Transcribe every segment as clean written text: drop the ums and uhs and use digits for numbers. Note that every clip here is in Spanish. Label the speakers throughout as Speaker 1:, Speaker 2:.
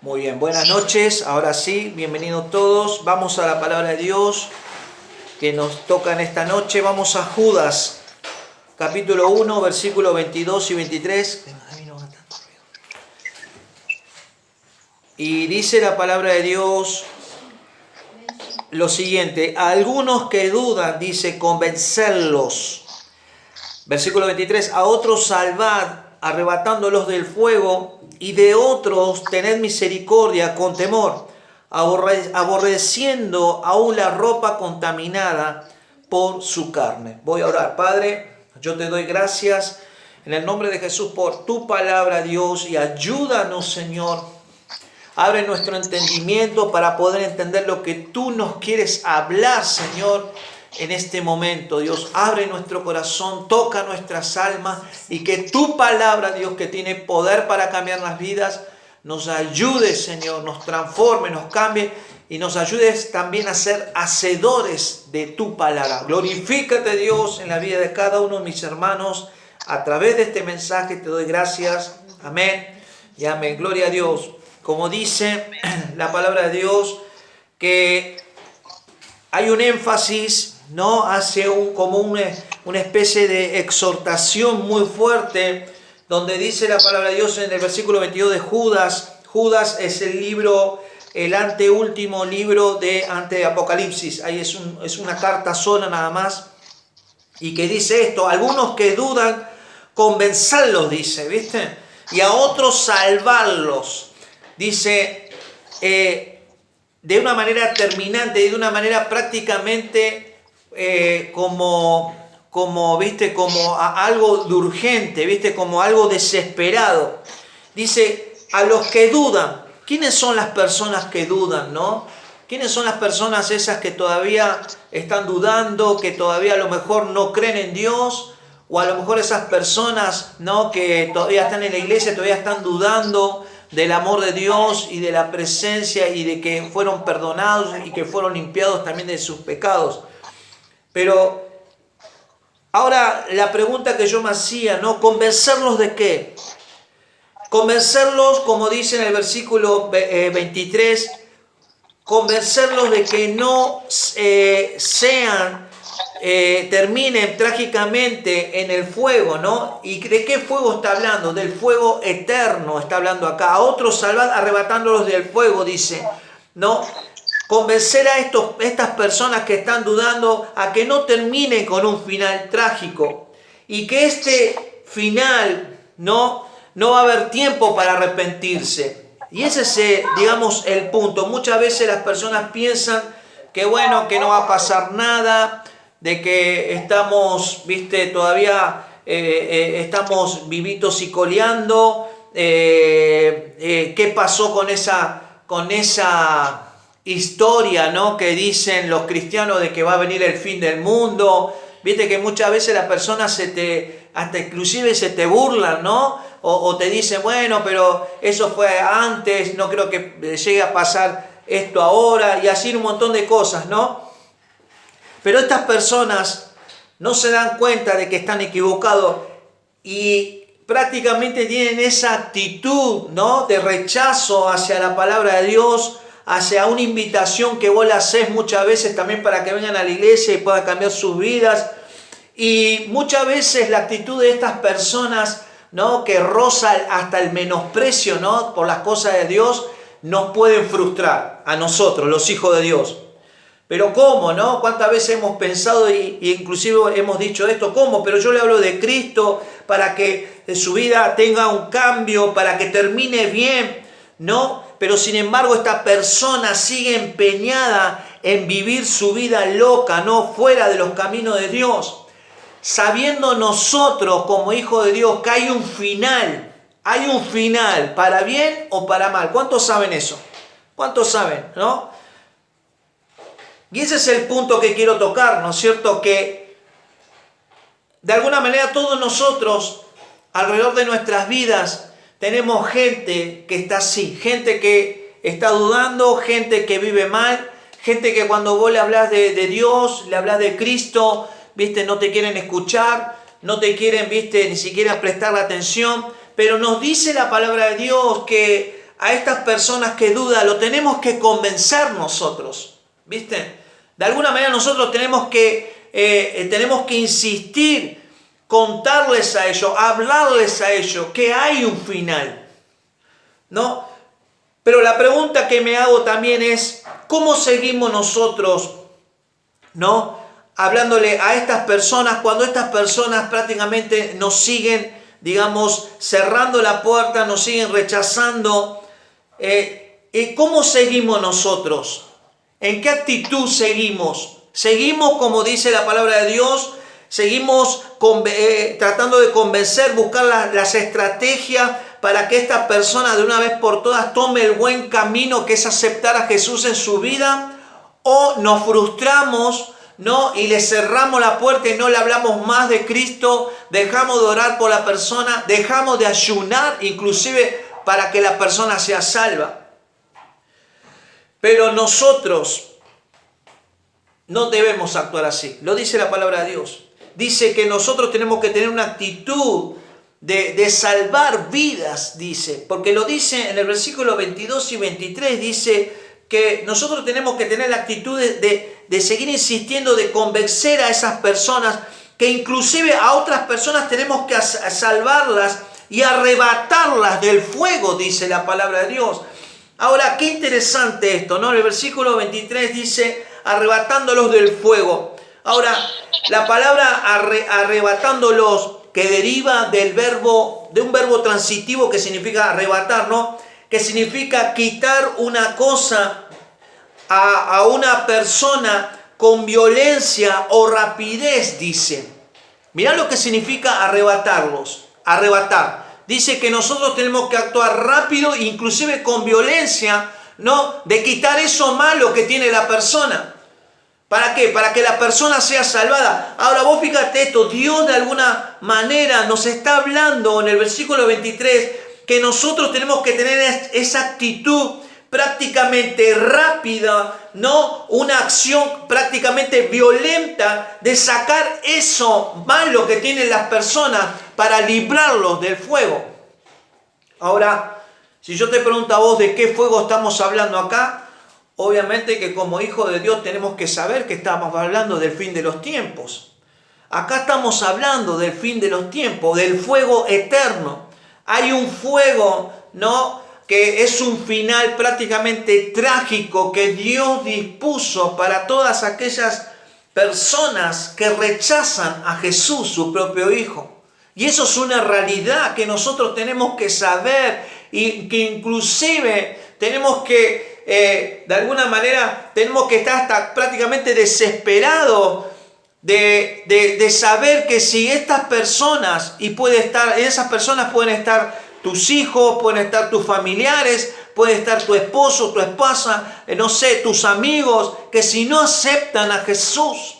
Speaker 1: Muy bien, buenas noches. Ahora sí, bienvenidos todos. Vamos a la palabra de Dios que nos toca en esta noche. Vamos a Judas, capítulo 1, versículos 22 y 23. Y dice la palabra de Dios lo siguiente: a algunos que dudan, dice, convencerlos. Versículo 23, a otros salvad, arrebatándolos del fuego, y de otros tened misericordia con temor, aborreciendo aún la ropa contaminada por su carne. Voy a orar. Padre, yo te doy gracias en el nombre de Jesús por tu palabra, Dios, y ayúdanos, Señor. Abre nuestro entendimiento para poder entender lo que tú nos quieres hablar, Señor, en este momento. Dios, abre nuestro corazón, toca nuestras almas y que tu palabra, Dios, que tiene poder para cambiar las vidas, nos ayude, Señor, nos transforme, nos cambie y nos ayudes también a ser hacedores de tu palabra. Glorifícate, Dios, en la vida de cada uno de mis hermanos. A través de este mensaje te doy gracias. Amén y amén. Gloria a Dios. Como dice la palabra de Dios, que hay un énfasis, ¿no? Hace como una especie de exhortación muy fuerte, donde dice la palabra de Dios en el versículo 22 de Judas. Judas es el libro, el anteúltimo libro de Apocalipsis. Ahí es una carta sola nada más. Y que dice esto: algunos que dudan, convencerlos, dice, ¿viste? Y a otros salvarlos. Dice, de una manera terminante, de una manera prácticamente ¿viste? Como algo de urgente, ¿viste? Como algo desesperado. Dice, a los que dudan. ¿Quiénes son las personas que dudan, no? ¿Quiénes son las personas esas que todavía están dudando, que todavía a lo mejor no creen en Dios? O a lo mejor esas personas, ¿no?, que todavía están en la iglesia, todavía están dudando del amor de Dios y de la presencia y de que fueron perdonados y que fueron limpiados también de sus pecados. Pero ahora la pregunta que yo me hacía, ¿no? ¿Convencerlos de qué? Convencerlos, como dice en el versículo 23, convencerlos de que no terminen trágicamente en el fuego, ¿no? ¿Y de qué fuego está hablando? Del fuego eterno está hablando acá. A otros salvad arrebatándolos del fuego, dice, ¿no? Convencer a estas personas que están dudando a que no terminen con un final trágico y que este final no va a haber tiempo para arrepentirse. Y ese es, digamos, el punto. Muchas veces las personas piensan que bueno, que no va a pasar nada, de que estamos, viste, todavía estamos vivitos y coleando. ¿Qué pasó con esa historia, ¿no?, que dicen los cristianos de que va a venir el fin del mundo? Viste que muchas veces las personas hasta inclusive se te burlan, ¿no? O te dicen, bueno, pero eso fue antes, no creo que llegue a pasar esto ahora, y así un montón de cosas, ¿no? Pero estas personas no se dan cuenta de que están equivocados y prácticamente tienen esa actitud, ¿no?, de rechazo hacia la palabra de Dios, hacia una invitación que vos le hacés muchas veces también para que vengan a la iglesia y puedan cambiar sus vidas. Y muchas veces la actitud de estas personas, ¿no?, que roza hasta el menosprecio, ¿no?, por las cosas de Dios, nos pueden frustrar a nosotros, los hijos de Dios. Pero ¿cómo, no? ¿Cuántas veces hemos pensado y inclusive hemos dicho esto? ¿Cómo? Pero yo le hablo de Cristo para que su vida tenga un cambio, para que termine bien, ¿no? Pero sin embargo esta persona sigue empeñada en vivir su vida loca, ¿no?, fuera de los caminos de Dios. Sabiendo nosotros como hijos de Dios que hay un final para bien o para mal. ¿Cuántos saben eso? ¿Cuántos saben, no? Y ese es el punto que quiero tocar, ¿no es cierto? Que de alguna manera todos nosotros, alrededor de nuestras vidas, tenemos gente que está así, gente que está dudando, gente que vive mal, gente que cuando vos le hablas de Dios, le hablas de Cristo, ¿viste?, no te quieren escuchar, no te quieren, ¿viste?, ni siquiera prestar la atención. Pero nos dice la palabra de Dios que a estas personas que dudan, lo tenemos que convencer nosotros, ¿viste? De alguna manera nosotros tenemos que insistir, contarles a ellos, hablarles a ellos que hay un final, ¿no? Pero la pregunta que me hago también es, ¿cómo seguimos nosotros, ¿no?, hablándole a estas personas cuando estas personas prácticamente nos siguen, digamos, cerrando la puerta, nos siguen rechazando? ¿Y cómo seguimos nosotros? ¿En qué actitud seguimos? ¿Seguimos, como dice la palabra de Dios? ¿Seguimos tratando de convencer, buscar las estrategias para que esta persona de una vez por todas tome el buen camino que es aceptar a Jesús en su vida? ¿O nos frustramos, ¿no?, y le cerramos la puerta y no le hablamos más de Cristo, dejamos de orar por la persona, dejamos de ayunar inclusive para que la persona sea salva? Pero nosotros no debemos actuar así. Lo dice la palabra de Dios. Dice que nosotros tenemos que tener una actitud de salvar vidas, dice. Porque lo dice en el versículo 22 y 23, dice que nosotros tenemos que tener la actitud de seguir insistiendo, de convencer a esas personas, que inclusive a otras personas tenemos que salvarlas y arrebatarlas del fuego, dice la palabra de Dios. Ahora, qué interesante esto, ¿no? En el versículo 23 dice, arrebatándolos del fuego. Ahora, la palabra arrebatándolos, que deriva de un verbo transitivo que significa arrebatar, ¿no?, que significa quitar una cosa a una persona con violencia o rapidez, dice. Mirá lo que significa arrebatarlos, arrebatar. Dice que nosotros tenemos que actuar rápido, inclusive con violencia, ¿no?, de quitar eso malo que tiene la persona. ¿Para qué? Para que la persona sea salvada. Ahora vos fíjate esto, Dios de alguna manera nos está hablando en el versículo 23 que nosotros tenemos que tener esa actitud prácticamente rápida, ¿no?, una acción prácticamente violenta de sacar eso malo que tienen las personas para librarlos del fuego. Ahora, si yo te pregunto a vos de qué fuego estamos hablando acá, obviamente que como hijos de Dios tenemos que saber que estamos hablando del fin de los tiempos. Acá estamos hablando del fin de los tiempos, del fuego eterno. Hay un fuego, ¿no?, que es un final prácticamente trágico que Dios dispuso para todas aquellas personas que rechazan a Jesús, su propio Hijo. Y eso es una realidad que nosotros tenemos que saber y que inclusive tenemos que, de alguna manera, tenemos que estar hasta prácticamente desesperados de saber que si estas personas, y esas personas pueden estar tus hijos, pueden estar tus familiares, puede estar tu esposo, tu esposa, no sé, tus amigos, que si no aceptan a Jesús,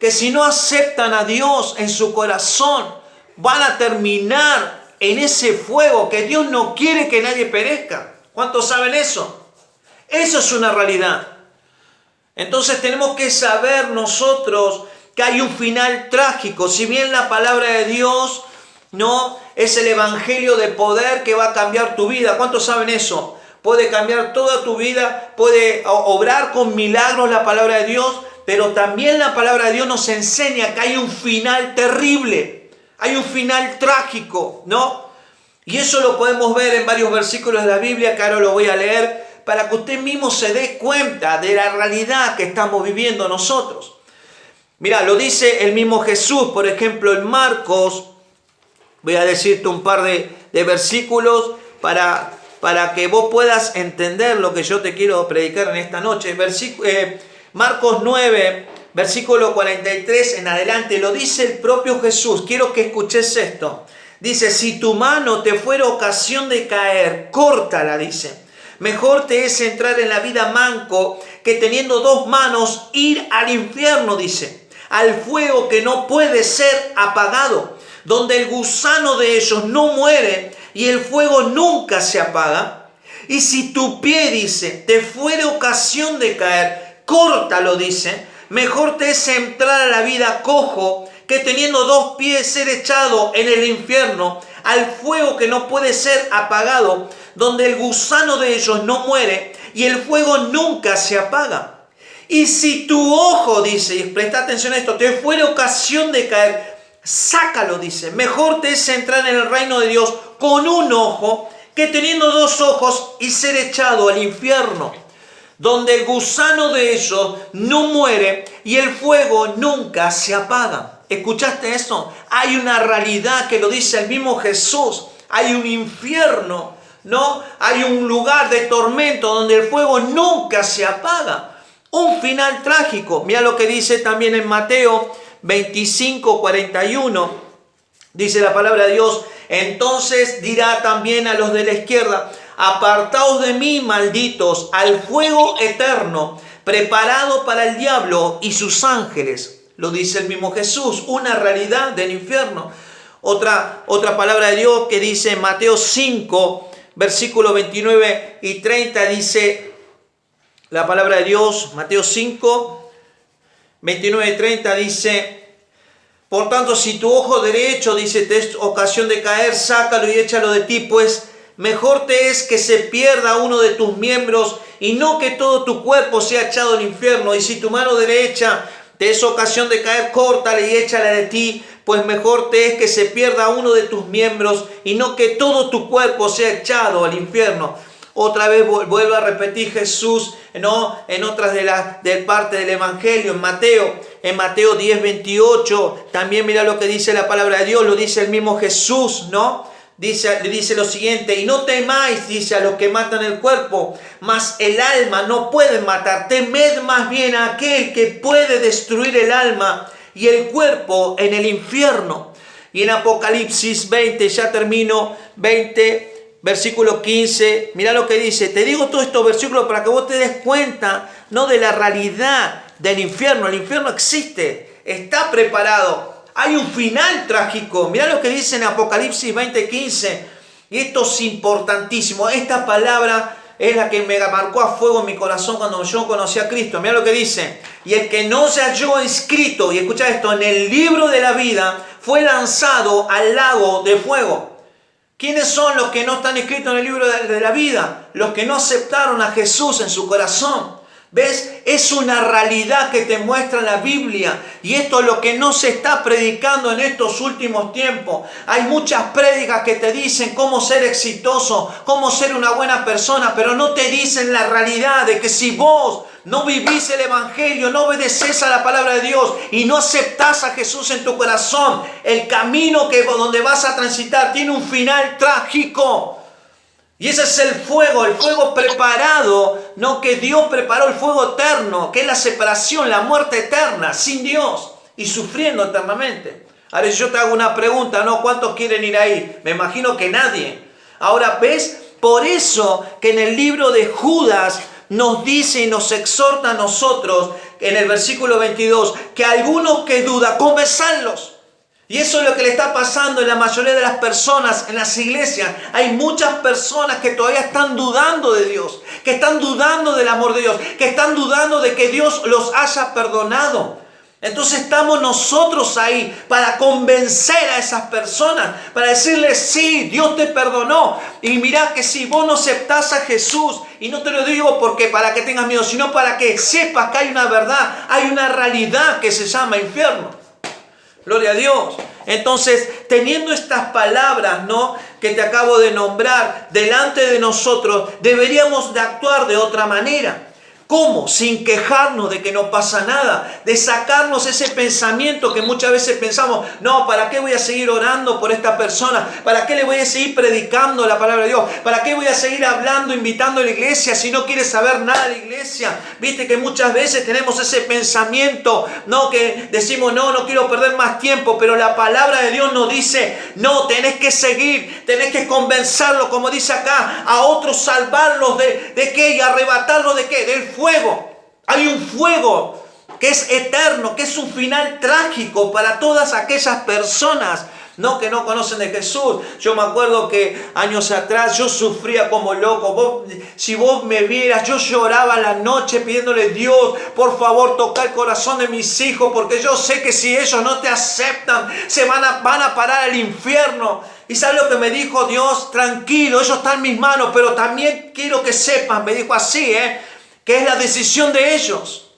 Speaker 1: que si no aceptan a Dios en su corazón, van a terminar en ese fuego que Dios no quiere que nadie perezca. ¿Cuántos saben eso? Eso es una realidad. Entonces tenemos que saber nosotros que hay un final trágico. Si bien la palabra de Dios no es el evangelio de poder que va a cambiar tu vida. ¿Cuántos saben eso? Puede cambiar toda tu vida, puede obrar con milagros la palabra de Dios, pero también la palabra de Dios nos enseña que hay un final terrible, hay un final trágico, ¿no? Y eso lo podemos ver en varios versículos de la Biblia, que ahora lo voy a leer, para que usted mismo se dé cuenta de la realidad que estamos viviendo nosotros. Mira, lo dice el mismo Jesús, por ejemplo, en Marcos. Voy a decirte un par de versículos para que vos puedas entender lo que yo te quiero predicar en esta noche. Marcos 9, versículo 43 en adelante, lo dice el propio Jesús. Quiero que escuches esto. Dice, si tu mano te fuera ocasión de caer, córtala, dice. Mejor te es entrar en la vida manco que teniendo dos manos ir al infierno, dice. Al fuego que no puede ser apagado, donde el gusano de ellos no muere y el fuego nunca se apaga. Y si tu pie, dice, te fuere ocasión de caer, córtalo, dice. Mejor te es entrar a la vida cojo que teniendo dos pies ser echado en el infierno, al fuego que no puede ser apagado, donde el gusano de ellos no muere y el fuego nunca se apaga. Y si tu ojo, dice, y presta atención a esto, te fuere ocasión de caer, sácalo, dice. Mejor te es entrar en el reino de Dios con un ojo que teniendo dos ojos y ser echado al infierno, donde el gusano de ellos no muere y el fuego nunca se apaga. ¿Escuchaste eso? Hay una realidad que lo dice el mismo Jesús. Hay un infierno, ¿no? Hay un lugar de tormento donde el fuego nunca se apaga. Un final trágico. Mira lo que dice también en Mateo 25:41. Dice la palabra de Dios: entonces dirá también a los de la izquierda: apartaos de mí, malditos, al fuego eterno, preparado para el diablo y sus ángeles. Lo dice el mismo Jesús, una realidad del infierno. Otra palabra de Dios que dice en Mateo 5, versículos 29 y 30, dice la palabra de Dios, Mateo 5, 29 y 30, dice: por tanto, si tu ojo derecho, dice, te es ocasión de caer, sácalo y échalo de ti, pues mejor te es que se pierda uno de tus miembros y no que todo tu cuerpo sea echado al infierno. Y si tu mano derecha te es ocasión de caer, córtala y échala de ti, pues mejor te es que se pierda uno de tus miembros y no que todo tu cuerpo sea echado al infierno. Otra vez vuelve a repetir Jesús, ¿no? En otras de parte del Evangelio, en Mateo 10, 28, también mira lo que dice la palabra de Dios, lo dice el mismo Jesús, ¿no? Dice lo siguiente: y no temáis, dice, a los que matan el cuerpo, mas el alma no pueden matar. Temed más bien a aquel que puede destruir el alma y el cuerpo en el infierno. Y en Apocalipsis 20, ya termino, 20, versículo 15, mira lo que dice. Te digo todos estos versículos para que vos te des cuenta, no, de la realidad del infierno. El infierno existe, está preparado. Hay un final trágico. Mira lo que dice en Apocalipsis 20:15. Y esto es importantísimo. Esta palabra es la que me marcó a fuego en mi corazón cuando yo conocí a Cristo. Mira lo que dice: y el que no se halló inscrito, y escucha esto, en el libro de la vida, fue lanzado al lago de fuego. ¿Quiénes son los que no están escritos en el libro de la vida? Los que no aceptaron a Jesús en su corazón. ¿Ves? Es una realidad que te muestra la Biblia. Y esto es lo que no se está predicando en estos últimos tiempos. Hay muchas prédicas que te dicen cómo ser exitoso, cómo ser una buena persona, pero no te dicen la realidad de que si vos no vivís el Evangelio, no obedeces a la palabra de Dios y no aceptás a Jesús en tu corazón, el camino donde vas a transitar tiene un final trágico. Y ese es el fuego preparado, no, que Dios preparó, el fuego eterno, que es la separación, la muerte eterna, sin Dios y sufriendo eternamente. Ahora, si yo te hago una pregunta, ¿no? ¿Cuántos quieren ir ahí? Me imagino que nadie. Ahora, ¿ves? Por eso que en el libro de Judas nos dice y nos exhorta a nosotros, en el versículo 22, que algunos que dudan, convencerlos. Y eso es lo que le está pasando en la mayoría de las personas en las iglesias. Hay muchas personas que todavía están dudando de Dios, que están dudando del amor de Dios, que están dudando de que Dios los haya perdonado. Entonces estamos nosotros ahí para convencer a esas personas, para decirles: sí, Dios te perdonó. Y mirá que si vos no aceptás a Jesús, y no te lo digo porque para que tengas miedo, sino para que sepas que hay una verdad, hay una realidad que se llama infierno. Gloria a Dios. Entonces, teniendo estas palabras, ¿no?, que te acabo de nombrar delante de nosotros, deberíamos de actuar de otra manera. ¿Cómo? Sin quejarnos de que no pasa nada, de sacarnos ese pensamiento que muchas veces pensamos: no, ¿para qué voy a seguir orando por esta persona? ¿Para qué le voy a seguir predicando la palabra de Dios? ¿Para qué voy a seguir hablando, invitando a la iglesia si no quiere saber nada de la iglesia? Viste que muchas veces tenemos ese pensamiento, ¿no?, que decimos: no quiero perder más tiempo, pero la palabra de Dios nos dice: no, tenés que seguir, tenés que convencerlo, como dice acá, a otros salvarlos ¿de qué? Y arrebatarlos ¿de qué? Del fuego. Hay un fuego que es eterno, que es un final trágico para todas aquellas personas, ¿no?, que no conocen de Jesús. Yo me acuerdo que años atrás yo sufría como loco. Si vos me vieras, yo lloraba la noche pidiéndole: Dios, por favor, toca el corazón de mis hijos, porque yo sé que si ellos no te aceptan, se van a parar al infierno. ¿Y sabe lo que me dijo Dios? Tranquilo, eso está en mis manos, pero también quiero que sepan, me dijo así, que es la decisión de ellos.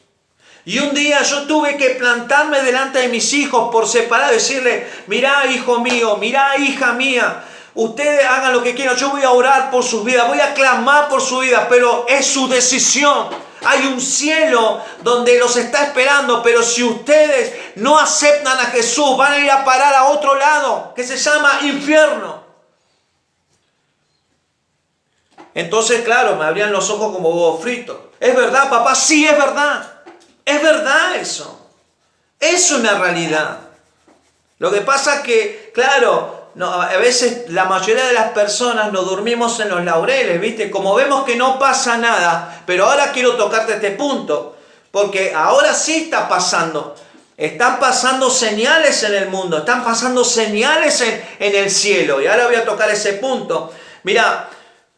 Speaker 1: Y un día yo tuve que plantarme delante de mis hijos por separado y decirle, mirá hijo mío, mirá hija mía, ustedes hagan lo que quieran, yo voy a orar por sus vidas, voy a clamar por su vida, pero es su decisión. Hay un cielo donde los está esperando, pero si ustedes no aceptan a Jesús, van a ir a parar a otro lado, que se llama infierno. Entonces, claro, me abrían los ojos como huevo frito. ¿Es verdad, papá? Sí, es verdad. Es verdad eso. Es una realidad. Lo que pasa es que, claro, a veces la mayoría de las personas nos dormimos en los laureles, ¿viste? Como vemos que no pasa nada, pero ahora quiero tocarte este punto, porque ahora sí está pasando. Están pasando señales en el mundo, están pasando señales en el cielo, y ahora voy a tocar ese punto. Mira,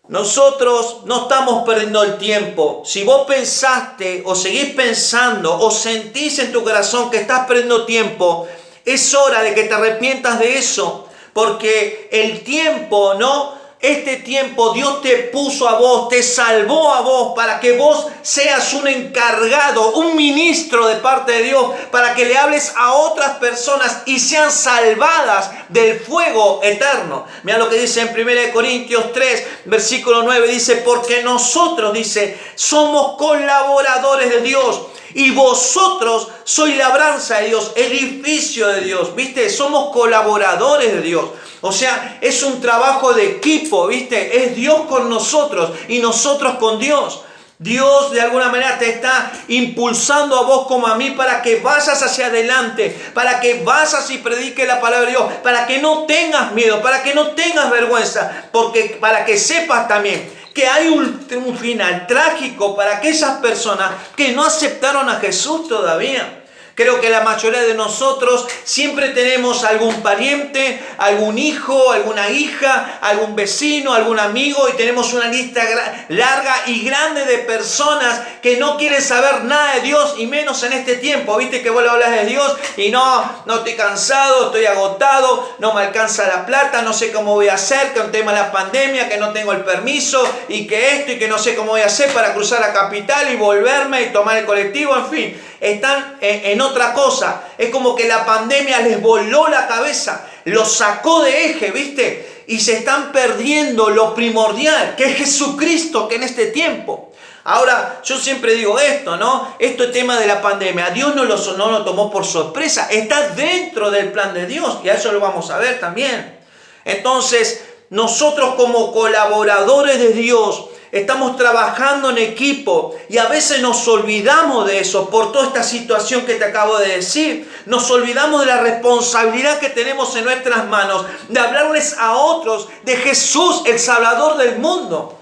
Speaker 1: nosotros no estamos perdiendo el tiempo. Si vos pensaste o seguís pensando o sentís en tu corazón que estás perdiendo tiempo, es hora de que te arrepientas de eso. Porque el tiempo, ¿no? Este tiempo Dios te puso a vos, te salvó a vos para que vos seas un encargado, un ministro de parte de Dios, para que le hables a otras personas y sean salvadas del fuego eterno. Mira lo que dice en 1 Corintios 3, versículo 9, dice, porque nosotros, dice, somos colaboradores de Dios. Y vosotros sois labranza de Dios, edificio de Dios, ¿viste? Somos colaboradores de Dios. O sea, es un trabajo de equipo, ¿viste? Es Dios con nosotros y nosotros con Dios. Dios de alguna manera te está impulsando a vos como a mí para que vayas hacia adelante, para que vayas y prediques la palabra de Dios, para que no tengas miedo, para que no tengas vergüenza, porque para que sepas también que hay un final trágico para aquellas personas que no aceptaron a Jesús todavía. Creo que la mayoría de nosotros siempre tenemos algún pariente, algún hijo, alguna hija, algún vecino, algún amigo, y tenemos una lista larga y grande de personas que no quieren saber nada de Dios, y menos en este tiempo. Viste que vos le hablas de Dios y no estoy cansado, estoy agotado, no me alcanza la plata, no sé cómo voy a hacer, que un tema de la pandemia, que no tengo el permiso, y que esto, y que no sé cómo voy a hacer para cruzar la capital y volverme y tomar el colectivo, en fin. Están en otra cosa. Es como que la pandemia les voló la cabeza, los sacó de eje, ¿viste? Y se están perdiendo lo primordial, que es Jesucristo, que en este tiempo. Ahora, yo siempre digo esto, ¿no? Este tema de la pandemia, Dios no lo tomó por sorpresa, está dentro del plan de Dios, y a eso lo vamos a ver también. Entonces, nosotros como colaboradores de Dios, estamos trabajando en equipo y a veces nos olvidamos de eso por toda esta situación que te acabo de decir. Nos olvidamos de la responsabilidad que tenemos en nuestras manos de hablarles a otros de Jesús, el Salvador del mundo.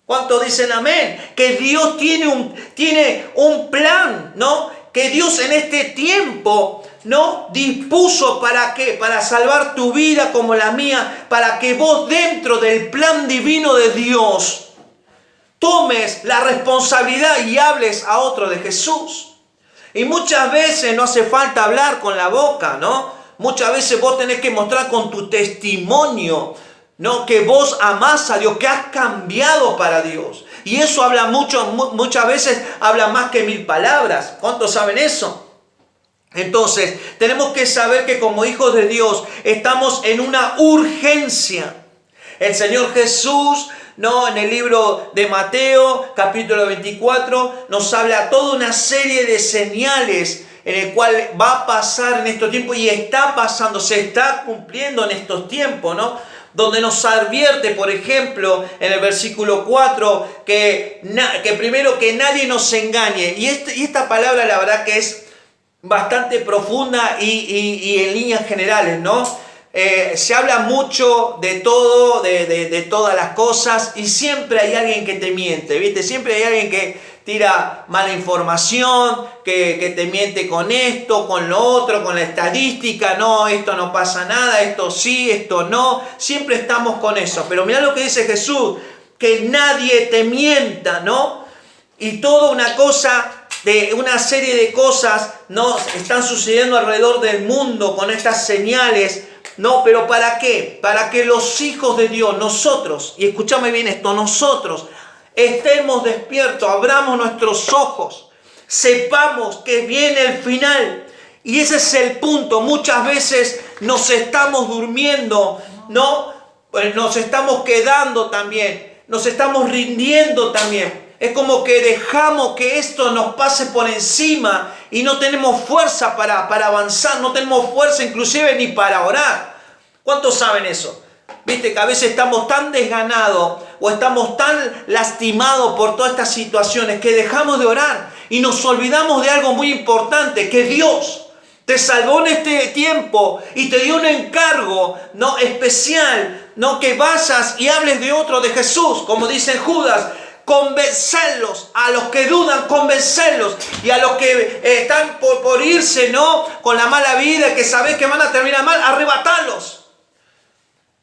Speaker 1: ¿Cuántos dicen amén? Que Dios tiene un plan, ¿no? Que Dios en este tiempo, ¿no? Dispuso ¿para qué? Para salvar tu vida como la mía, para que vos dentro del plan divino de Dios tomes la responsabilidad y hables a otro de Jesús. Y muchas veces no hace falta hablar con la boca, ¿no? Muchas veces vos tenés que mostrar con tu testimonio, ¿no? Que vos amás a Dios, que has cambiado para Dios. Y eso habla muchas veces habla más que 1000 palabras. ¿Cuántos saben eso? Entonces, tenemos que saber que como hijos de Dios estamos en una urgencia. El Señor Jesús, ¿no? En el libro de Mateo, capítulo 24, nos habla toda una serie de señales en el cual va a pasar en estos tiempos y está pasando, se está cumpliendo en estos tiempos, ¿no? Donde nos advierte, por ejemplo, en el versículo 4, que primero que nadie nos engañe. Y esta palabra la verdad que es bastante profunda y en líneas generales, ¿no? Se habla mucho de todo, de todas las cosas, y siempre hay alguien que te miente, ¿viste? Siempre hay alguien que tira mala información, que te miente con esto, con lo otro, con la estadística, no, esto no pasa nada, esto sí, esto no, siempre estamos con eso. Pero mirá lo que dice Jesús, que nadie te mienta, ¿no? Y toda una cosa de una serie de cosas, ¿no? Están sucediendo alrededor del mundo con estas señales, ¿no? Pero ¿para qué? Para que los hijos de Dios, nosotros, y escúchame bien esto, nosotros estemos despiertos, abramos nuestros ojos, sepamos que viene el final. Y ese es el punto. Muchas veces nos estamos durmiendo, ¿no? Nos estamos quedando también, nos estamos rindiendo también. Es como que dejamos que esto nos pase por encima y no tenemos fuerza para avanzar, no tenemos fuerza inclusive ni para orar. ¿Cuántos saben eso? Viste que a veces estamos tan desganados o estamos tan lastimados por todas estas situaciones que dejamos de orar y nos olvidamos de algo muy importante, que Dios te salvó en este tiempo y te dio un encargo, ¿no? Especial, ¿no? Que vayas y hables de otro, de Jesús, como dice Judas. Convencerlos, a los que dudan, convencerlos, y a los que están por irse, ¿no? Con la mala vida, que sabes que van a terminar mal, arrebatarlos.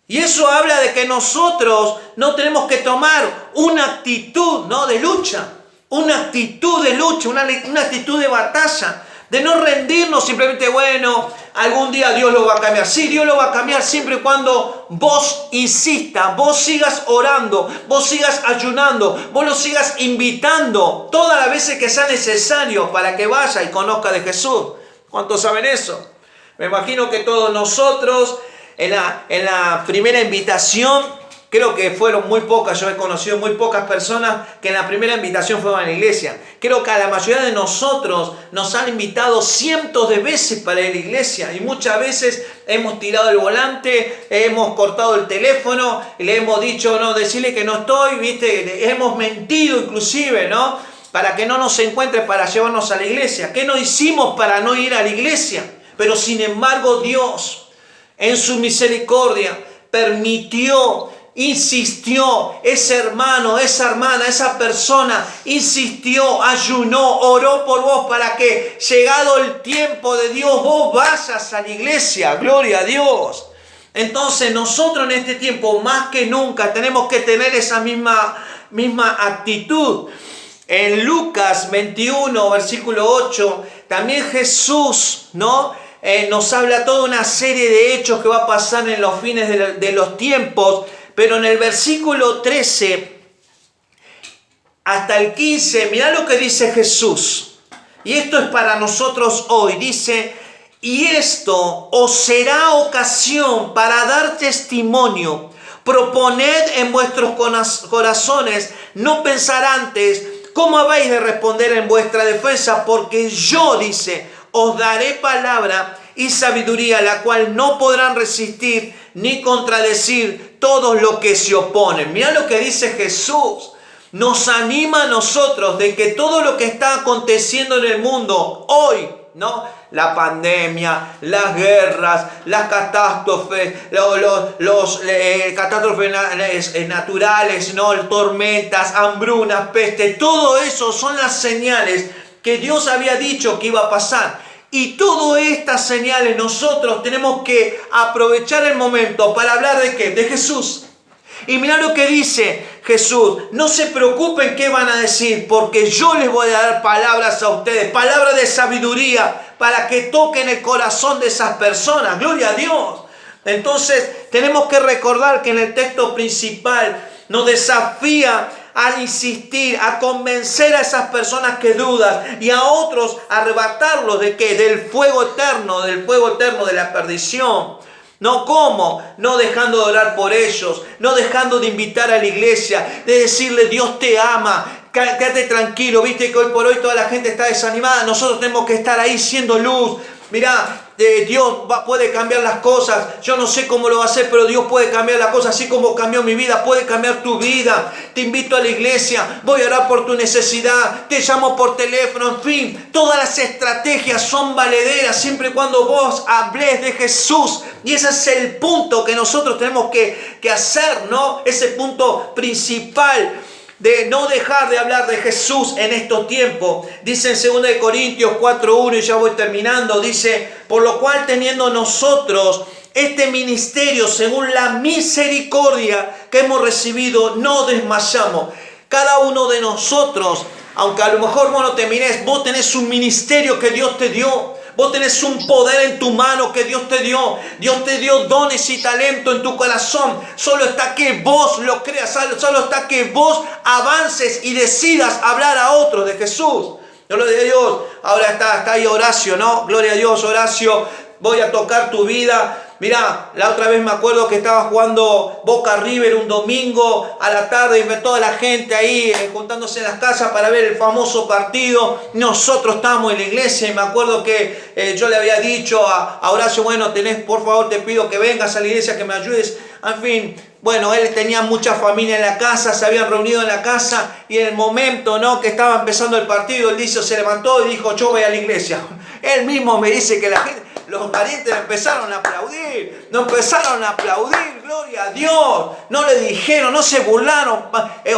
Speaker 1: Y eso habla de que nosotros no tenemos que tomar una actitud, ¿no? De lucha, una actitud de lucha, una actitud de batalla, de no rendirnos simplemente, bueno, algún día Dios lo va a cambiar. Sí, Dios lo va a cambiar siempre y cuando vos insistas, vos sigas orando, vos sigas ayunando, vos lo sigas invitando todas las veces que sea necesario para que vaya y conozca de Jesús. ¿Cuántos saben eso? Me imagino que todos nosotros en la primera invitación, creo que fueron muy pocas, yo he conocido muy pocas personas que en la primera invitación fueron a la iglesia. Creo que a la mayoría de nosotros nos han invitado cientos de veces para ir a la iglesia y muchas veces hemos tirado el volante, hemos cortado el teléfono, y le hemos dicho, no, decirle que no estoy, ¿viste? Hemos mentido inclusive, ¿no? Para que no nos encuentre, para llevarnos a la iglesia. ¿Qué no hicimos para no ir a la iglesia? Pero sin embargo Dios, en su misericordia, permitió, insistió, ese hermano, esa hermana, esa persona insistió, ayunó, oró por vos para que llegado el tiempo de Dios vos vayas a la iglesia. Gloria a Dios. Entonces nosotros en este tiempo más que nunca tenemos que tener esa misma actitud. En Lucas 21 versículo 8 también Jesús, ¿no? Nos habla toda una serie de hechos que va a pasar en los fines de los tiempos. Pero en el versículo 13 hasta el 15, mirá lo que dice Jesús. Y esto es para nosotros hoy. Dice, y esto os será ocasión para dar testimonio. Proponed en vuestros corazones, no pensar antes cómo habéis de responder en vuestra defensa, porque yo, dice, os daré palabra y sabiduría, la cual no podrán resistir ni contradecir todos los que se oponen. Mira lo que dice Jesús. Nos anima a nosotros de que todo lo que está aconteciendo en el mundo hoy, ¿no? La pandemia, las guerras, las catástrofes, los catástrofes naturales, ¿no? Tormentas, hambrunas, peste, todo eso son las señales que Dios había dicho que iba a pasar. Y todas estas señales nosotros tenemos que aprovechar el momento para hablar ¿de qué? De Jesús. Y mirá lo que dice Jesús. No se preocupen qué van a decir, porque yo les voy a dar palabras a ustedes. Palabras de sabiduría para que toquen el corazón de esas personas. Gloria a Dios. Entonces tenemos que recordar que en el texto principal nos desafía a insistir, a convencer a esas personas que dudan y a otros a arrebatarlos ¿de qué? Del fuego eterno de la perdición. No, ¿cómo? No dejando de orar por ellos, no dejando de invitar a la iglesia, de decirle Dios te ama, quédate tranquilo, viste que hoy por hoy toda la gente está desanimada, nosotros tenemos que estar ahí siendo luz. Mirá, Dios puede cambiar las cosas. Yo no sé cómo lo va a hacer, pero Dios puede cambiar las cosas. Así como cambió mi vida, puede cambiar tu vida. Te invito a la iglesia. Voy a orar por tu necesidad. Te llamo por teléfono. En fin, todas las estrategias son valederas siempre y cuando vos hables de Jesús. Y ese es el punto que nosotros tenemos que hacer, ¿no? Ese punto principal de no dejar de hablar de Jesús en estos tiempos. Dice en 2 Corintios 4:1, y ya voy terminando, dice, por lo cual teniendo nosotros este ministerio según la misericordia que hemos recibido, no desmayamos. Cada uno de nosotros Aunque a lo mejor vos no te mires, vos tenés un ministerio que Dios te dio. Vos tenés un poder en tu mano que Dios te dio. Dios te dio dones y talento en tu corazón. Solo está que vos lo creas. Solo está que vos avances y decidas hablar a otros de Jesús. Gloria a Dios. Ahora está ahí Horacio, ¿no? Gloria a Dios, Horacio. Voy a tocar tu vida. Mirá, la otra vez me acuerdo que estaba jugando Boca River un domingo a la tarde y toda la gente ahí juntándose en las casas para ver el famoso partido. Nosotros estábamos en la iglesia y me acuerdo que yo le había dicho a Horacio, bueno, por favor te pido que vengas a la iglesia, que me ayudes. En fin, bueno, él tenía mucha familia en la casa, se habían reunido en la casa y en el momento, ¿no?, que estaba empezando el partido, él se levantó y dijo, yo voy a la iglesia. Él mismo me dice que la gente... Los parientes empezaron a aplaudir, gloria a Dios. No le dijeron, no se burlaron.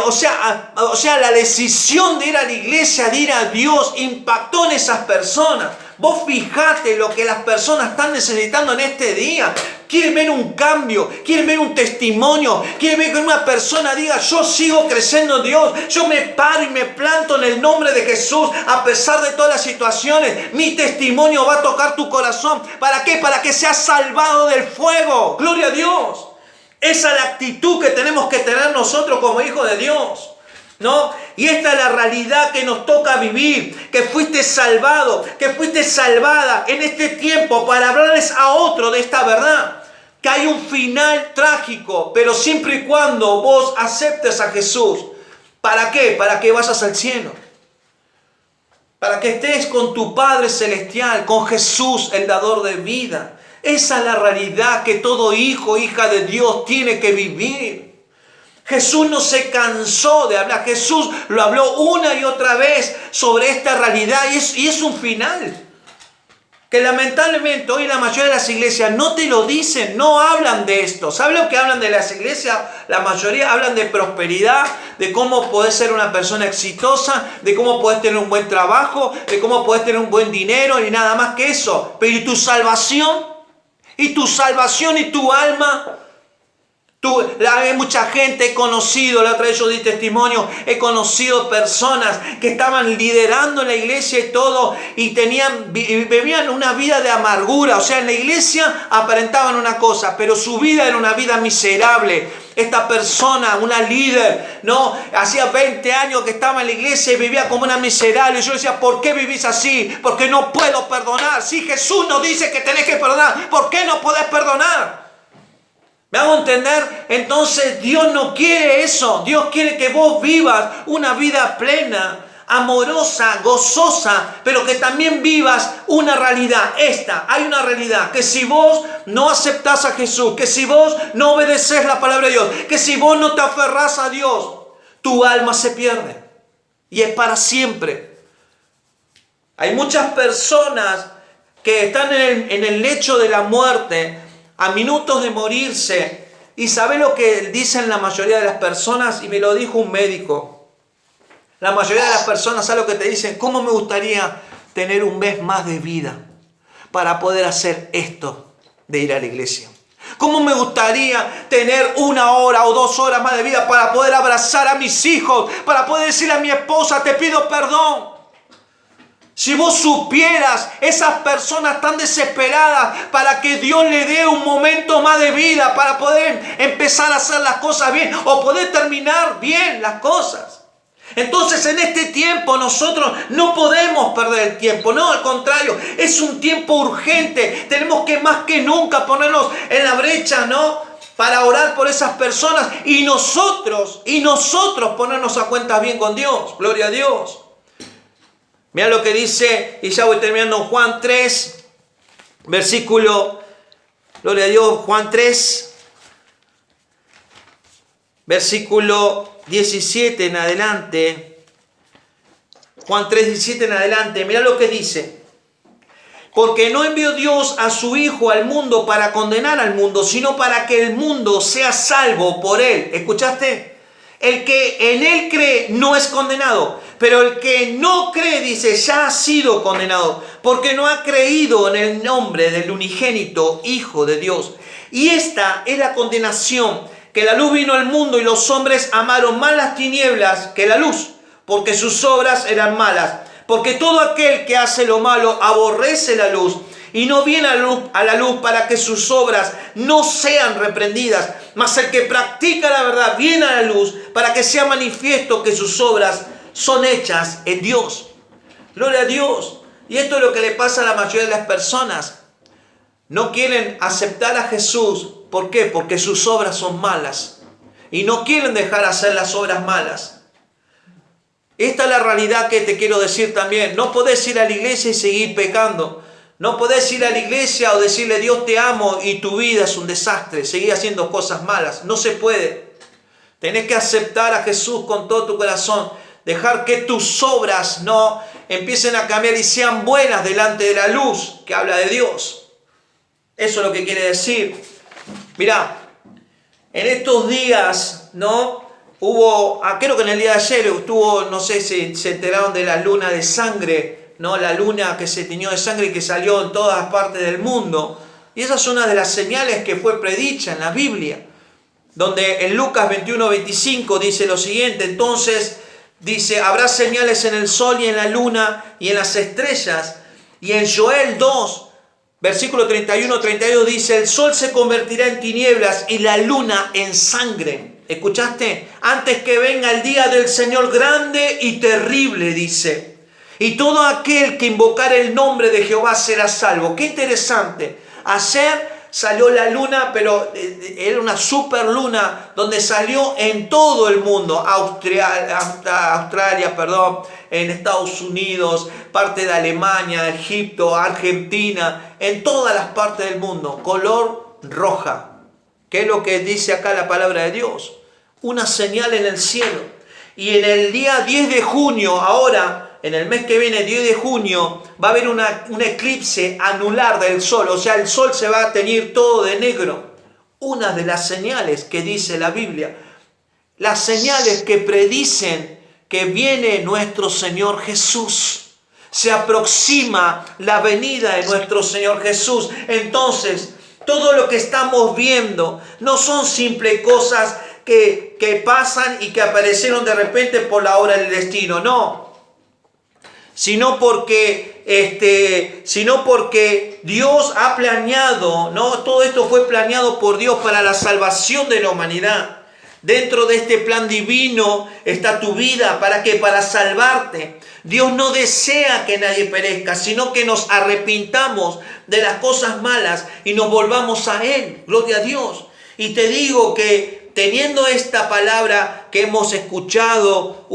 Speaker 1: O sea, la decisión de ir a la iglesia, de ir a Dios, impactó en esas personas. Vos fijate lo que las personas están necesitando en este día. Quieren ver un cambio, quieren ver un testimonio, quieren ver que una persona diga, yo sigo creciendo en Dios, yo me paro y me planto en el nombre de Jesús a pesar de todas las situaciones. Mi testimonio va a tocar tu corazón. ¿Para qué? Para que seas salvado del fuego. Gloria a Dios. Esa es la actitud que tenemos que tener nosotros como hijos de Dios, ¿no? Y esta es la realidad que nos toca vivir, que fuiste salvado, que fuiste salvada en este tiempo para hablarles a otro de esta verdad, que hay un final trágico, pero siempre y cuando vos aceptes a Jesús. ¿Para qué? Para que vayas al cielo, para que estés con tu Padre Celestial, con Jesús, el dador de vida. Esa es la realidad que todo hijo, hija de Dios tiene que vivir. Jesús no se cansó de hablar. Jesús lo habló una y otra vez sobre esta realidad y es un final que lamentablemente hoy la mayoría de las iglesias no te lo dicen, no hablan de esto. ¿Sabes lo que hablan de las iglesias? La mayoría hablan de prosperidad, de cómo podés ser una persona exitosa, de cómo podés tener un buen trabajo, de cómo podés tener un buen dinero y nada más que eso. Pero ¿y tu salvación? ¿Y tu salvación y tu alma? Hay mucha gente, he conocido, la otra vez yo di testimonio, he conocido personas que estaban liderando en la iglesia y todo, y vivían una vida de amargura. O sea, en la iglesia aparentaban una cosa, pero su vida era una vida miserable. Esta persona, una líder, ¿no? Hacía 20 años que estaba en la iglesia y vivía como una miserable. Y yo decía, ¿por qué vivís así? Porque no puedo perdonar. Si Jesús nos dice que tenés que perdonar, ¿por qué no podés perdonar? ¿Me hago entender? Entonces Dios no quiere eso. Dios quiere que vos vivas una vida plena, amorosa, gozosa, pero que también vivas una realidad. Hay una realidad, que si vos no aceptás a Jesús, que si vos no obedeces la palabra de Dios, que si vos no te aferrás a Dios, tu alma se pierde. Y es para siempre. Hay muchas personas que están en el lecho de la muerte, a minutos de morirse. ¿Y sabe lo que dicen la mayoría de las personas? Y me lo dijo un médico. La mayoría de las personas, ¿sabe lo que te dicen? ¿Cómo me gustaría tener un mes más de vida para poder hacer esto de ir a la iglesia? ¿Cómo me gustaría tener 1 hora o 2 horas más de vida para poder abrazar a mis hijos, para poder decirle a mi esposa, te pido perdón? Si vos supieras, esas personas tan desesperadas para que Dios le dé un momento más de vida para poder empezar a hacer las cosas bien o poder terminar bien las cosas. Entonces en este tiempo nosotros no podemos perder el tiempo, no, al contrario, es un tiempo urgente. Tenemos que más que nunca ponernos en la brecha, ¿no?, para orar por esas personas y nosotros ponernos a cuentas bien con Dios. Gloria a Dios. Mira lo que dice, y ya voy terminando, Juan 3, versículo, gloria a Dios, Juan 3, versículo 17 en adelante. Juan 3, 17 en adelante, mira lo que dice. Porque no envió Dios a su Hijo al mundo para condenar al mundo, sino para que el mundo sea salvo por él. ¿Escuchaste? El que en él cree no es condenado, pero el que no cree, dice, ya ha sido condenado, porque no ha creído en el nombre del unigénito Hijo de Dios. Y esta es la condenación, que la luz vino al mundo y los hombres amaron más las tinieblas que la luz, porque sus obras eran malas. Porque todo aquel que hace lo malo aborrece la luz y no viene a la luz para que sus obras no sean reprendidas. Mas el que practica la verdad viene a la luz para que sea manifiesto que sus obras son hechas en Dios. Gloria a Dios. Y esto es lo que le pasa a la mayoría de las personas. No quieren aceptar a Jesús. ¿Por qué? Porque sus obras son malas. Y no quieren dejar hacer las obras malas. Esta es la realidad que te quiero decir también. No podés ir a la iglesia y seguir pecando. No podés ir a la iglesia o decirle Dios te amo y tu vida es un desastre. Seguir haciendo cosas malas. No se puede. Tenés que aceptar a Jesús con todo tu corazón. Dejar que tus obras no empiecen a cambiar y sean buenas delante de la luz que habla de Dios. Eso es lo que quiere decir. Mirá, en estos días, ¿no? Creo que en el día de ayer no sé si se enteraron de la luna de sangre, ¿no? La luna que se tiñó de sangre y que salió en todas partes del mundo. Y esa es una de las señales que fue predicha en la Biblia, donde en Lucas 21:25 dice lo siguiente. Entonces dice, habrá señales en el sol y en la luna y en las estrellas. Y en Joel 2, versículo 31-32 dice, el sol se convertirá en tinieblas y la luna en sangre. ¿Escuchaste? Antes que venga el día del Señor grande y terrible, dice. Y todo aquel que invocare el nombre de Jehová será salvo. Qué interesante. Ayer salió la luna, pero era una super luna donde salió en todo el mundo. Australia, en Estados Unidos, parte de Alemania, Egipto, Argentina, en todas las partes del mundo. Color roja. ¿Qué es lo que dice acá la palabra de Dios? Una señal en el cielo. Y en el día 10 de junio, ahora, en el mes que viene, 10 de junio, va a haber un eclipse anular del sol. O sea, el sol se va a teñir todo de negro. Una de las señales que dice la Biblia. Las señales que predicen que viene nuestro Señor Jesús. Se aproxima la venida de nuestro Señor Jesús. Entonces, todo lo que estamos viendo no son simples cosas que pasan y que aparecieron de repente por la obra del destino, no. Sino porque Dios ha planeado, ¿no? Todo esto fue planeado por Dios para la salvación de la humanidad. Dentro de este plan divino está tu vida. ¿Para qué? Para salvarte. Dios no desea que nadie perezca, sino que nos arrepintamos de las cosas malas y nos volvamos a Él. Gloria a Dios. Y te digo que teniendo esta palabra que hemos escuchado,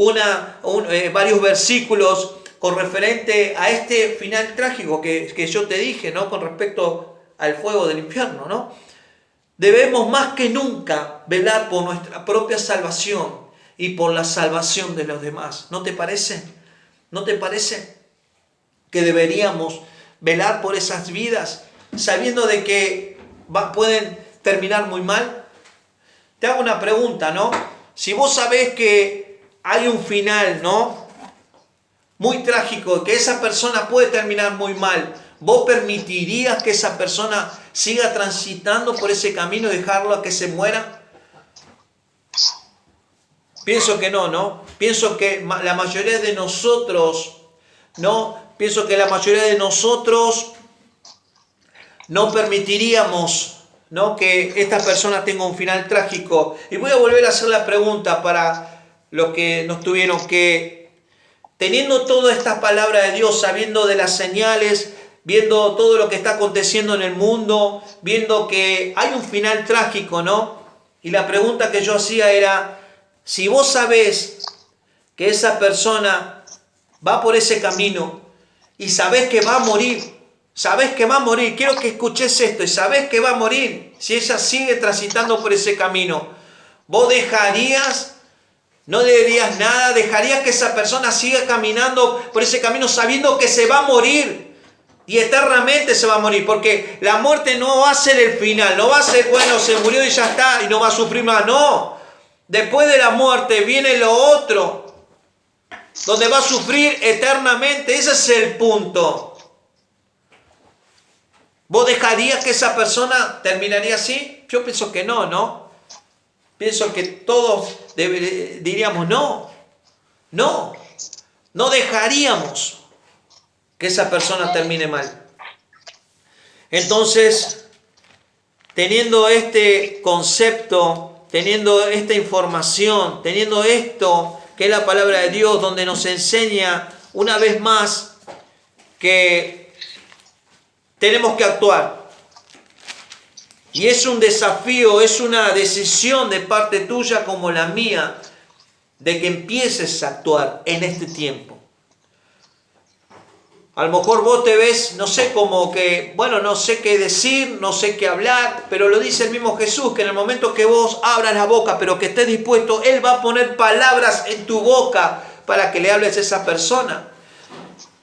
Speaker 1: varios versículos con referente a este final trágico que yo te dije, ¿no? Con respecto al fuego del infierno, ¿no? Debemos más que nunca velar por nuestra propia salvación y por la salvación de los demás. ¿No te parece? ¿No te parece que deberíamos velar por esas vidas sabiendo de que pueden terminar muy mal? Te hago una pregunta, ¿no? Si vos sabés que hay un final, ¿no? Muy trágico, que esa persona puede terminar muy mal, ¿vos permitirías que esa persona siga transitando por ese camino y dejarlo a que se muera? Pienso que no, ¿no? Pienso que la mayoría de nosotros, ¿no? Pienso que la mayoría de nosotros no permitiríamos, ¿no? Que esta persona tenga un final trágico. Y voy a volver a hacer la pregunta para los que nos tuvieron que, teniendo toda esta palabra de Dios, sabiendo de las señales, viendo todo lo que está aconteciendo en el mundo, viendo que hay un final trágico, ¿no? Y la pregunta que yo hacía era, si vos sabés que esa persona va por ese camino y sabés que va a morir, quiero que escuches esto, y sabés que va a morir, si ella sigue transitando por ese camino, ¿vos dejarías? ¿No le dirías nada? ¿Dejarías que esa persona siga caminando por ese camino sabiendo que se va a morir? Y eternamente se va a morir, porque la muerte no va a ser el final, no va a ser, bueno, se murió y ya está, y no va a sufrir más, no. Después de la muerte viene lo otro, donde va a sufrir eternamente. Ese es el punto. ¿Vos dejarías que esa persona terminaría así? Yo pienso que no, ¿no? Pienso que todos diríamos no. No dejaríamos que esa persona termine mal. Entonces, teniendo este concepto, teniendo esta información, teniendo esto que es la palabra de Dios, donde nos enseña una vez más que tenemos que actuar. Y es un desafío, es una decisión de parte tuya como la mía, de que empieces a actuar en este tiempo. A lo mejor vos te ves, no sé, como que, bueno, no sé qué decir, no sé qué hablar, pero lo dice el mismo Jesús, que en el momento que vos abras la boca, pero que estés dispuesto, Él va a poner palabras en tu boca para que le hables a esa persona.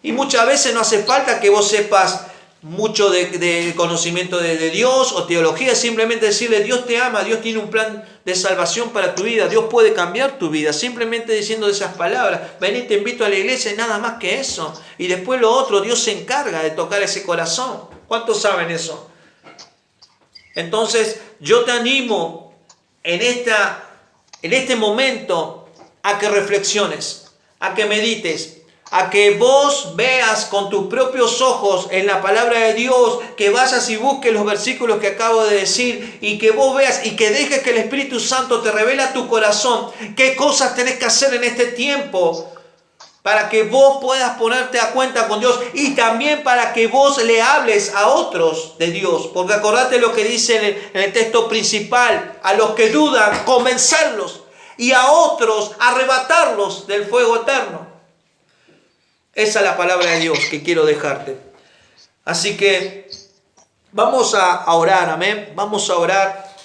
Speaker 1: Y muchas veces no hace falta que vos sepas mucho de conocimiento de Dios o teología, simplemente decirle: Dios te ama, Dios tiene un plan de salvación para tu vida, Dios puede cambiar tu vida, simplemente diciendo esas palabras: vení, te invito a la iglesia, y nada más que eso. Y después lo otro, Dios se encarga de tocar ese corazón. ¿Cuántos saben eso? Entonces yo te animo en este momento a que reflexiones, a que medites, a que vos veas con tus propios ojos en la palabra de Dios, que vayas y busques los versículos que acabo de decir, y que vos veas y que dejes que el Espíritu Santo te revele a tu corazón qué cosas tenés que hacer en este tiempo para que vos puedas ponerte a cuenta con Dios, y también para que vos le hables a otros de Dios. Porque acordate lo que dice en el texto principal: a los que dudan, convencerlos, y a otros, arrebatarlos del fuego eterno. Esa es la palabra de Dios que quiero dejarte. Así que vamos a orar, amén. Vamos a orar.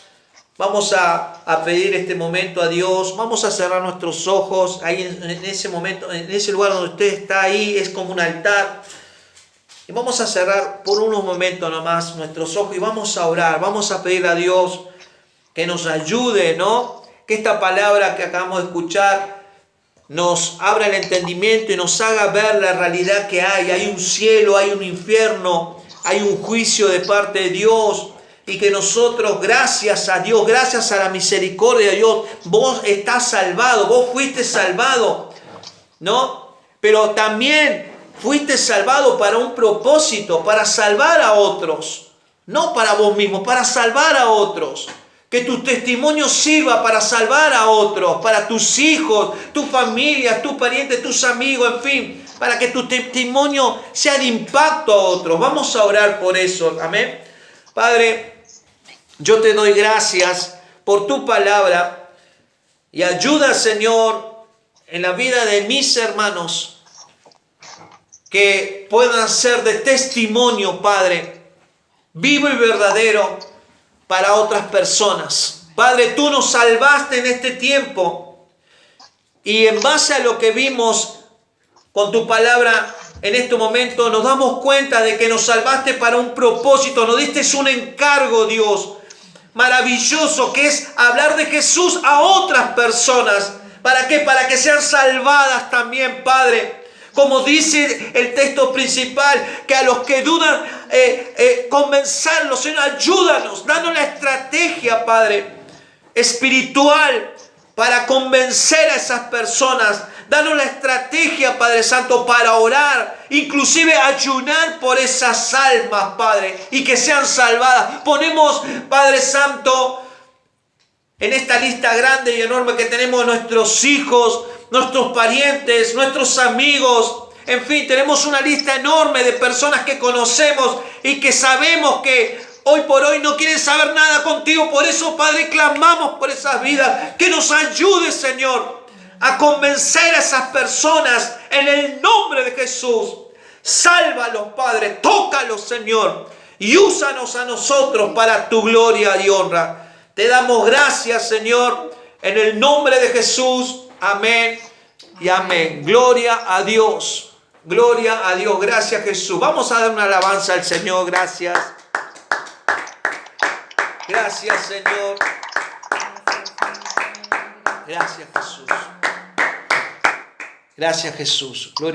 Speaker 1: Vamos a pedir este momento a Dios. Vamos a cerrar nuestros ojos. Ahí en ese momento, en ese lugar donde usted está, ahí es como un altar. Y vamos a cerrar por unos momentos nomás nuestros ojos y vamos a orar. Vamos a pedirle a Dios que nos ayude, ¿no? Que esta palabra que acabamos de escuchar nos abra el entendimiento y nos haga ver la realidad que hay. Hay un cielo, hay un infierno, hay un juicio de parte de Dios. Y que nosotros, gracias a Dios, gracias a la misericordia de Dios, vos estás salvado, vos fuiste salvado, ¿no? Pero también fuiste salvado para un propósito, para salvar a otros. No para vos mismo, para salvar a otros. Que tu testimonio sirva para salvar a otros, para tus hijos, tu familia, tus parientes, tus amigos, en fin, para que tu testimonio sea de impacto a otros. Vamos a orar por eso, amén. Padre, yo te doy gracias por tu palabra y ayuda, Señor, en la vida de mis hermanos, que puedan ser de testimonio, Padre, vivo y verdadero para otras personas. Padre, tú nos salvaste en este tiempo y en base a lo que vimos con tu palabra en este momento, nos damos cuenta de que nos salvaste para un propósito. Nos diste un encargo, Dios, maravilloso, que es hablar de Jesús a otras personas. ¿Para qué? Para que sean salvadas también, Padre. Como dice el texto principal, que a los que dudan, convencerlos, Señor, ayúdanos, danos la estrategia, Padre, espiritual para convencer a esas personas. Danos la estrategia, Padre Santo, para orar, inclusive ayunar por esas almas, Padre, y que sean salvadas. Ponemos, Padre Santo, en esta lista grande y enorme que tenemos nuestros hijos, nuestros parientes, nuestros amigos. En fin, tenemos una lista enorme de personas que conocemos y que sabemos que hoy por hoy no quieren saber nada contigo. Por eso, Padre, clamamos por esas vidas. Que nos ayude, Señor, a convencer a esas personas en el nombre de Jesús. Sálvalos, Padre, tócalos, Señor, y úsanos a nosotros para tu gloria y honra. Te damos gracias, Señor, en el nombre de Jesús. Amén y amén. Gloria a Dios. Gloria a Dios. Gracias, Jesús. Vamos a dar una alabanza al Señor. Gracias. Gracias, Señor. Gracias, Jesús. Gracias, Jesús. Gloria.